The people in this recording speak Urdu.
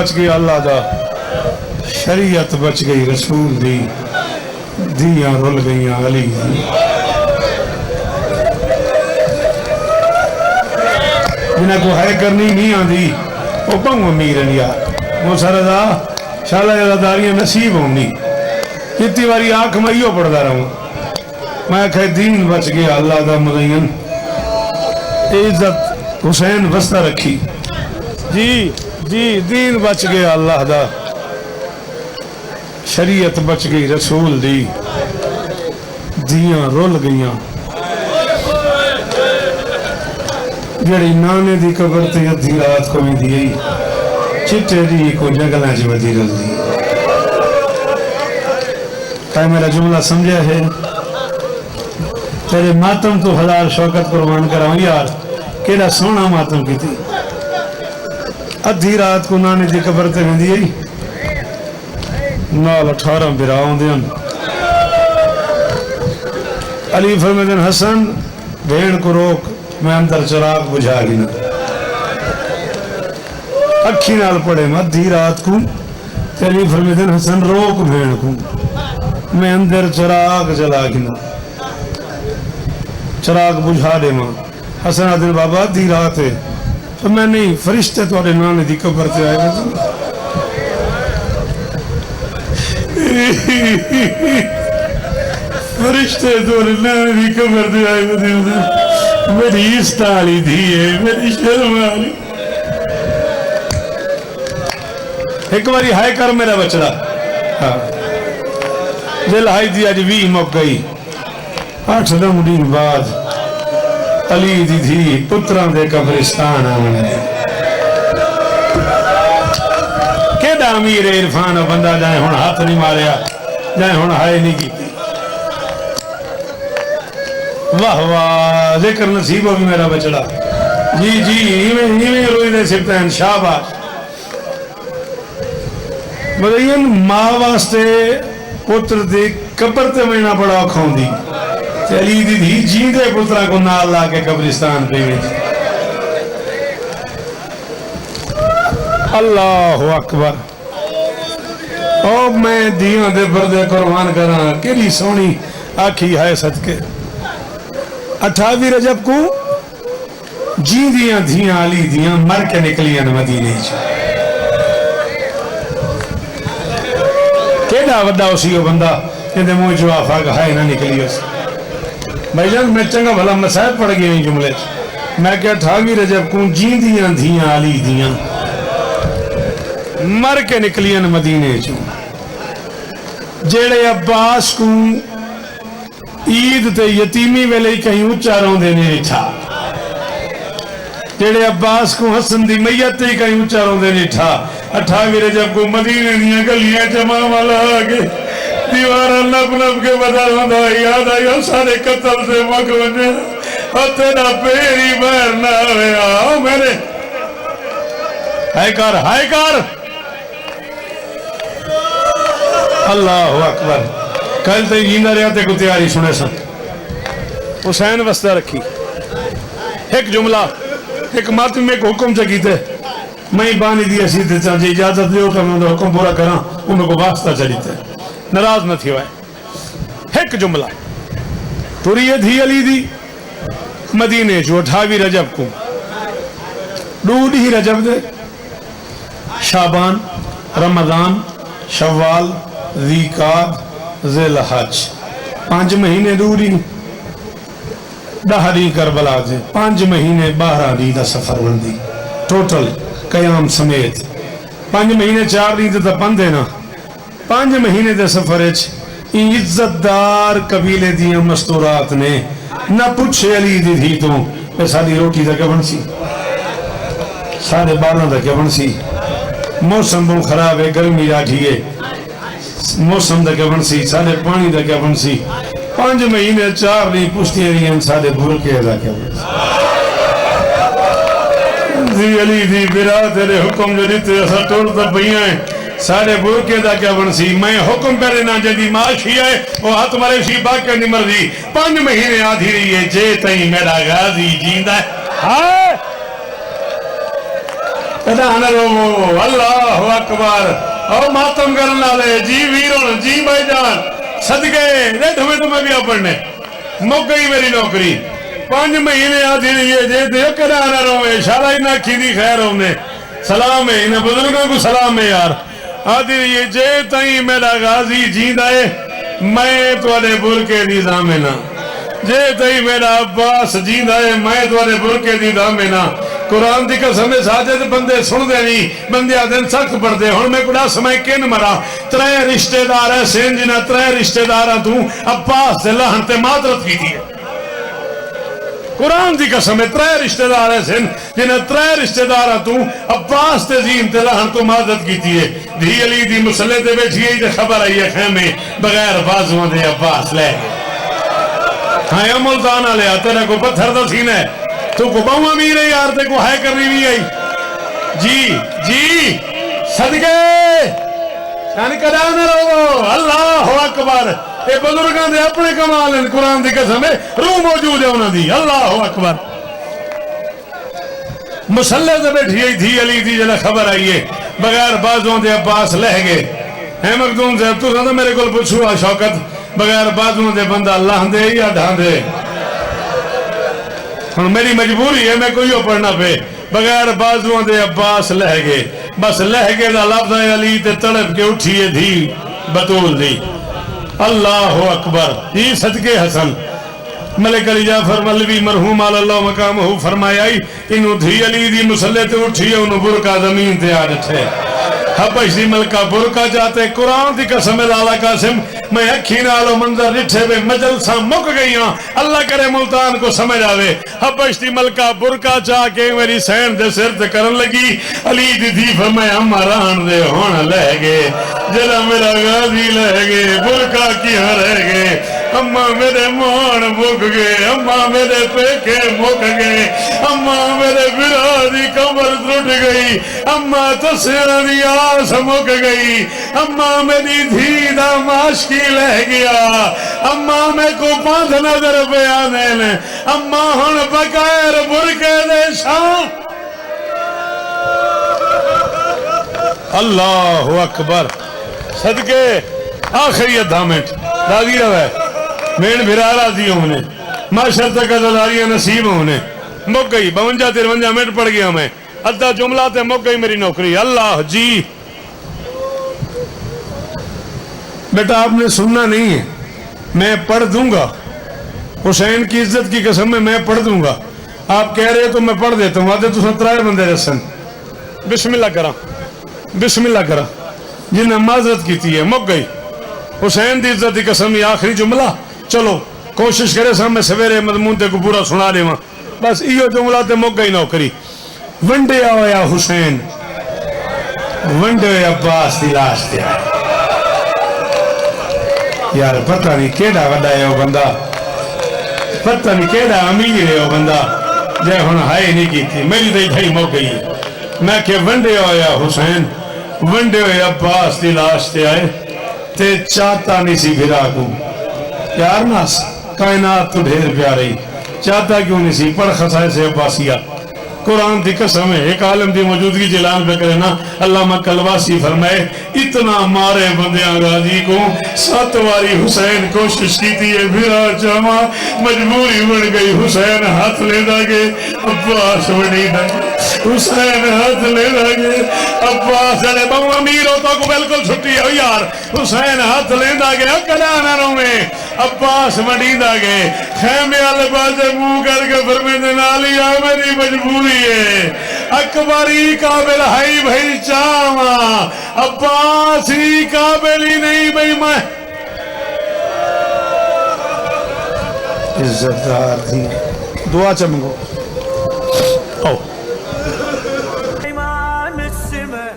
بچ گیا اللہ دا، شریعت بچ گئی رسول دی، دیاں رل گئیاں علی دی۔ جنہیں کو ہے کرنی نہیں آندی وہ پنگ امیر ہیں یار، وہ سردا شالہ یاداریاں نصیب ہونی۔ کتنی باری آنکھ میں یہ پڑھتا رہوں، میں کہے دین بچ گیا اللہ دا مدین، عزت حسین وسطہ رکھی، جی جی دین بچ گیا اللہ دا، شریعت بچ گئی رسول دی، دیاں رول گئیاں۔ جڑی نانے دی قبر تے ادھی رات کو بھی دی چٹے دی کو جنگلاں چ ودی رل دی۔ کیا میرا جملہ سمجھا ہے؟ تیرے ماتم تو ہزار شوکت قربان کراؤں یار، کیڑا سونا ماتم کی تھی۔ ادھی رات کو نانے دی قبر تے وندی ائی نال 18 براؤں دین۔ علی فرمیدن حسن بھیڑ کو روک، میں اندر چراغ بجھا گنا۔ اکھی نال پڑے میں ادھی رات کو، علی فرمیدن حسن روک بھیڑ کو، میں اندر چراغ جلا گنا، چراغ بجھا دے ماں۔ حسن آدھر بابا ادھی رات ہے، تو میں نہیں، فرشتے توڑے نانے دی قبر تے آئے گا۔ فرشتے توڑے نانے دی قبر تے آئے گا۔ میری استالی دی ہے، میری شرم آلی۔ ایک باری ہائے کر میرا بچڑا، دل ہائی دی آج 20 مک گئی۔ 8 دن بعد علی دی تھی پتران دے قبرستان آمنے دی۔ کیڑا امیر عرفان بندہ جائے ہون ہاتھ نہیں ماریا، جائے ہون ہائے نہیں کی۔ واہ واہ ذکر نصیب ہو بھی میرا بچڑا، جی جی ہیویں روئی دے سکتے ہیں شاباش۔ مدین ماں واسطے پتر دے قبر تے مہینہ بڑا کھون دی، علی دی دھی جیندے پترہ کو نال لا کے قبرستان پہ میں۔ اللہ اکبر، او میں دیاں دے بردے قربان کراں، کیلی سونی آکھی ہے صدقے۔ 28 رجب کو جیندیاں دھیاں علی دیاں مر کے نکلیاں مدینے چ۔ کیڑا وڈا اسی ہو بندہ کہ منہ جو آفاق ہائے نہ نکلی اس۔ بھائی جان میں چنگا بھلا مسائل پڑھ گیا ہیں جملے، میں کہ 28 رجب کو جیندیاں دھیاں علی دیاں مر کے نکلیاں مدینے چ۔ جیڑے عباس کو عید تے یتیمی ویلے کہیں اچھا رون دینے اٹھا، جیڑے عباس کو حسن دی میت تے کہیں اچھا رون دینے اٹھا، 28 رجب کو مدینے دیاں گلیاں جمع والا آگے دیوارہ نب نب کے بدل ہوندہ یاد آیا سارے قتل سے مقبنے اور تیرا پیری بہر نہ ہوئے آؤ میرے ہائے کار اللہ اکبر۔ کل تے جیندہ رہا تے کو تیاری سنے سن، حسین وسطہ رکھی۔ ایک جملہ ایک ماتم میں ایک حکم چکی تے میں بانی دی اسی تے چاہجے اجازت دیو کہ میں حکم پورا کراں، انہوں کو واسطہ چلی تے نراز نہ تھی ہوئے۔ ایک جملہ پوری یہ دھی علی دی مدینے جو 28 رجب کو ڈوڑ ہی رجب دے، شابان، رمضان، شوال، ذیقعد، ذی الحج، 5 مہینے دوری 10 کربلا دے، 5 مہینے 12 دی دا سفر بندی ٹوٹل قیام سمیت، 5 مہینے 4 دی دا پندے نا، 5 مہینے دے سفر اچ عزت دار قبیلے دیاں مستورات نے نہ پوچھے علی دی تھی تو پہ ساری روٹی دا کیا بن سی، سارے بالاں دا کیا بن سی، موسم بن خراب ہے، گرمی راٹھی ہے، موسم دا کیا بن سی، سارے پانی دا کیا بن سی، 5 مہینے 4 نہیں پوچھتی ہیں سارے بھولکے دا کیا بن سی۔ دی علی دی برا تیرے حکم جو دیتے ایسا ٹوڑتا پہیاں ہیں سارے بھولکے دا کیا بن سی، میں حکم پہرے نہ جدی معاشی ہے وہ ہاتھ مارے سی باقی نہیں مرضی، 5 مہینے آدھی رہی ہے جے تئیں میرا غازی جیندہ ہے۔ کدا نہ رو اللہ اکبر او ماتم کرن والے جی ویرون جی بھائی جان صدقے ریٹ ہمیں تمہیں بھی پڑھنے مک گئی میری نوکری 5 مہینے آدھی نہیں جے دے کدا نہ رو اشارہ ہی نہ کھیدی خیر ہونے سلام ہے انہیں بزرگوں کو سلام ہے یار آدھی یہ جے تائیں میرا غازی جیند آئے میں توڑے برکے دی دامنا جے تائیں میرا عباس جیند آئے میں توڑے برکے دی دامنا قرآن دی قسم ساجد بندے سن دے نہیں بندے آدھن سخت پڑھ دے ہن میں کڑا سمائے کن مرا 3 رشتہ دار ہے سین جنہ 3 رشتہ دارہ تو عباس دے لہن تے معذرت کی دی ہے قرآن دی قسم 3 رشتہ دار ہے سن جنہ 3 رشتہ دارہ تو عباس تے زین تے لہن تو معذرت کی دی ہے دھی علی دی مسلح تے بیٹھی ہے خبر آئی ہے خیمے بغیر بازوں دے عباس لے ہاں یا ملتانہ لے تیرے کو پتھر دا سین ہے تو کو باؤں امیر ہے یار تے کو ہے کرنی نہیں آئی جی صدقے شان کدا نہ رو اللہ اکبر اے بزرگان دے اپنے کمال ہیں قرآن دی قسم ہے روح موجود ہے انہوں دی اللہ اکبر مسلح سے بیٹھی ہے دھی علی دی جنہ خبر آئی ہے بغیر بازوں دے عباس لہ گئے اے مخدوم صاحب تو ساتھ میرے کل پوچھو شوکت بغیر بازوں دے بندہ اللہ دے یا ڈھان دے میری مجبوری ہے میں کوئی پڑھنا پہ بغیر بازوں دے عباس لہ گئے بس لہ گئے دا لفظ علی تے تڑپ کے اٹھئے دھی بطول دی اللہ اکبر یہ صدقے حسن ملک علی جعفر ملوی مرحوم اللہ مقامہ فرمایا انہوں دھی علی دی مسلح تے اٹھئے انہوں برکا زمین تے آجتے حبش دی ملکہ برکا جاتے قرآن دی قسم لالا قاسم میں اکھی نالو منظر رٹھے بے مجلسہ مک گئی ہاں اللہ کرے ملتان کو سمجھ آوے حبش دی ملکہ برکا چاہ کے میری سین دے سر تے کرن لگی علی دی دی فرمایا ہماران دے ہونا لہ گئے جلا میرا غازی لہ گئے برکا کیا رہ گئے اماں میرے مان مک گئے اماں میرے پیکے مک گئے اماں میرے برادی کمر ٹوٹ گئی اماں تسیرہ دی آس مک گئی اماں میری دھی دا ماشکی لہ گیا اماں میں کو 5 نظر پہ آنے لیں اماں ہن بغیر برکے دے شان اللہ اکبر صدقے آخری ادھامنٹ راضی روے مین بھرا راضی ہونے معاشر تک ازداریاں نصیب ہونے مک گئی 52-53 منٹ پڑ گیا میں ادھا جملہ تے مک گئی میری نوکری اللہ جی بیٹا آپ نے سننا نہیں ہے میں پڑھ دوں گا حسین کی عزت کی قسم میں پڑھ دوں گا آپ کہہ رہے تو میں پڑھ دیتا ہوں آدھے تو 17 بندے رسن بسم اللہ کرا جنہیں معذرت کی تھی ہے مک گئی حسین دی عزت کی قسم یہ آخری جملہ چلو کوشش کرے سامنے سویرے مضمون تے کو پورا سنا لے ماں بس ایو جملہ تے مک گئی نوکری ونڈے آیا حسین ونڈے عباس دی لاش تے آئے یار پتہ نہیں کیڑا وڈا ہے وہ بندہ پتہ نہیں کیڑا امیر ہے وہ بندہ جے ہن ہائے نہیں کی تھی میری دے بھائی مک گئی میں کہ ونڈے آیا حسین ونڈے ہوئے عباس دی لاش تے آئے تے چاہتا نہیں سی بھرا کو یار ناس کائنات تو ڈھیر پیاری چاہتا کیوں نہیں سی پڑھ خسائے سے عباسیہ قرآن دی قسم ہے ایک عالم دی موجودگی جلان پہ کرنا علامہ کلواسی فرمائے اتنا مارے بندیاں غازی کو 7 واری حسین کوشش کی تھی بھرا جامع مجبوری بڑھ گئی حسین ہاتھ لے داگے عباس بڑی داگے حسین ہاتھ لے داگے عباس جلے بہو امیر ہوتا کو بلکل چھٹی ہے یار حسین ہاتھ لے داگے اکلانا رو میں عباس بڑی داگے خیمے الباز منہ کر کے فرمیدے نالی میری مجبوری اکبری قابل ہائی بھائی چاہاں عباسی قابل ہی نہیں بھائی میں عزتدار تھی دعا چمگو